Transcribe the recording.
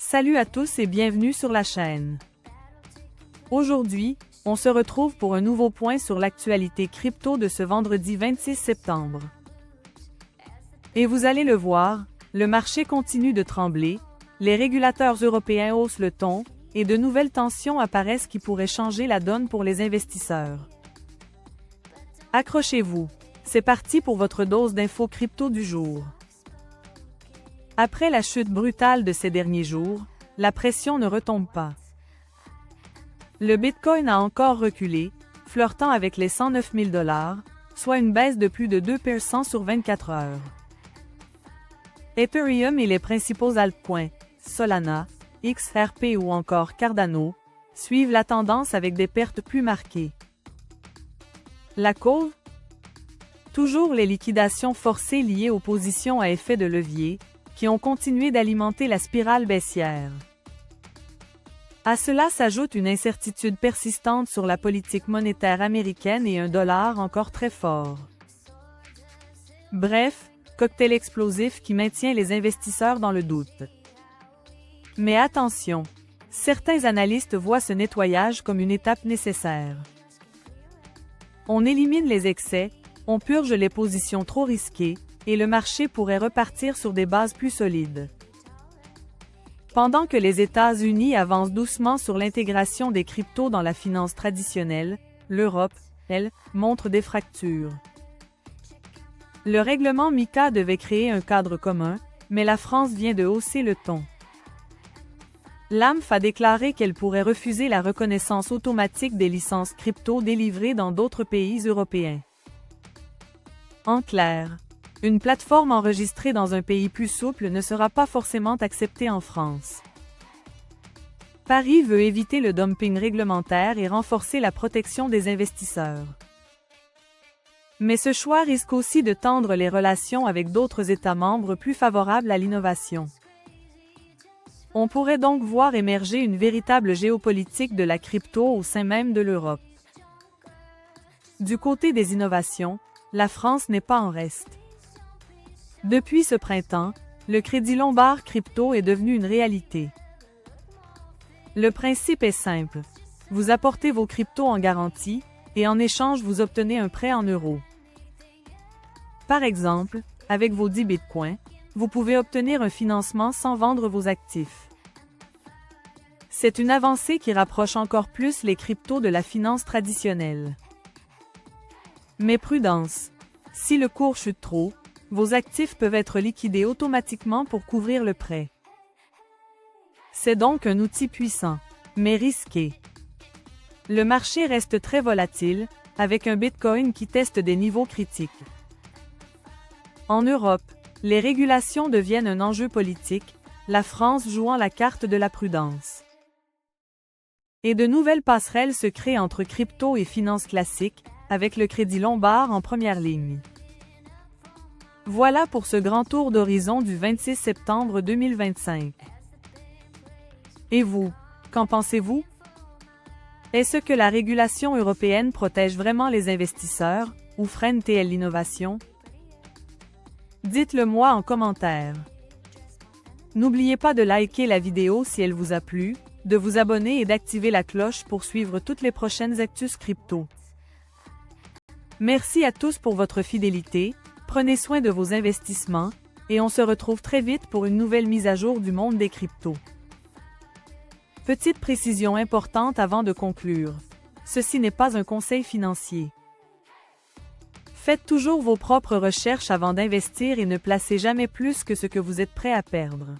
Salut à tous et bienvenue sur la chaîne. Aujourd'hui, on se retrouve pour un nouveau point sur l'actualité crypto de ce vendredi 26 septembre. Et vous allez le voir, le marché continue de trembler, les régulateurs européens haussent le ton, et de nouvelles tensions apparaissent qui pourraient changer la donne pour les investisseurs. Accrochez-vous, c'est parti pour votre dose d'infos crypto du jour. Après la chute brutale de ces derniers jours, la pression ne retombe pas. Le Bitcoin a encore reculé, flirtant avec les 109 000 $, soit une baisse de plus de 2% sur 24 heures. Ethereum et les principaux altcoins, Solana, XRP ou encore Cardano, suivent la tendance avec des pertes plus marquées. La cause? Toujours les liquidations forcées liées aux positions à effet de levier, qui ont continué d'alimenter la spirale baissière. À cela s'ajoute une incertitude persistante sur la politique monétaire américaine et un dollar encore très fort. Bref, cocktail explosif qui maintient les investisseurs dans le doute. Mais attention, certains analystes voient ce nettoyage comme une étape nécessaire. On élimine les excès, on purge les positions trop risquées, et le marché pourrait repartir sur des bases plus solides. Pendant que les États-Unis avancent doucement sur l'intégration des cryptos dans la finance traditionnelle, l'Europe, elle, montre des fractures. Le règlement MiCA devait créer un cadre commun, mais la France vient de hausser le ton. L'AMF a déclaré qu'elle pourrait refuser la reconnaissance automatique des licences crypto délivrées dans d'autres pays européens. En clair, une plateforme enregistrée dans un pays plus souple ne sera pas forcément acceptée en France. Paris veut éviter le dumping réglementaire et renforcer la protection des investisseurs. Mais ce choix risque aussi de tendre les relations avec d'autres États membres plus favorables à l'innovation. On pourrait donc voir émerger une véritable géopolitique de la crypto au sein même de l'Europe. Du côté des innovations, la France n'est pas en reste. Depuis ce printemps, le Crédit Lombard Crypto est devenu une réalité. Le principe est simple. Vous apportez vos cryptos en garantie, et en échange vous obtenez un prêt en euros. Par exemple, avec vos 10 bitcoins, vous pouvez obtenir un financement sans vendre vos actifs. C'est une avancée qui rapproche encore plus les cryptos de la finance traditionnelle. Mais prudence! Si le cours chute trop, vos actifs peuvent être liquidés automatiquement pour couvrir le prêt. C'est donc un outil puissant, mais risqué. Le marché reste très volatile, avec un Bitcoin qui teste des niveaux critiques. En Europe, les régulations deviennent un enjeu politique, la France jouant la carte de la prudence. Et de nouvelles passerelles se créent entre crypto et finance classique, avec le Crédit Lombard en première ligne. Voilà pour ce grand tour d'horizon du 26 septembre 2025. Et vous, qu'en pensez-vous? Est-ce que la régulation européenne protège vraiment les investisseurs, ou freine-t-elle l'innovation? Dites-le moi en commentaire. N'oubliez pas de liker la vidéo si elle vous a plu, de vous abonner et d'activer la cloche pour suivre toutes les prochaines actus crypto. Merci à tous pour votre fidélité, prenez soin de vos investissements, et on se retrouve très vite pour une nouvelle mise à jour du monde des cryptos. Petite précision importante avant de conclure. Ceci n'est pas un conseil financier. Faites toujours vos propres recherches avant d'investir et ne placez jamais plus que ce que vous êtes prêt à perdre.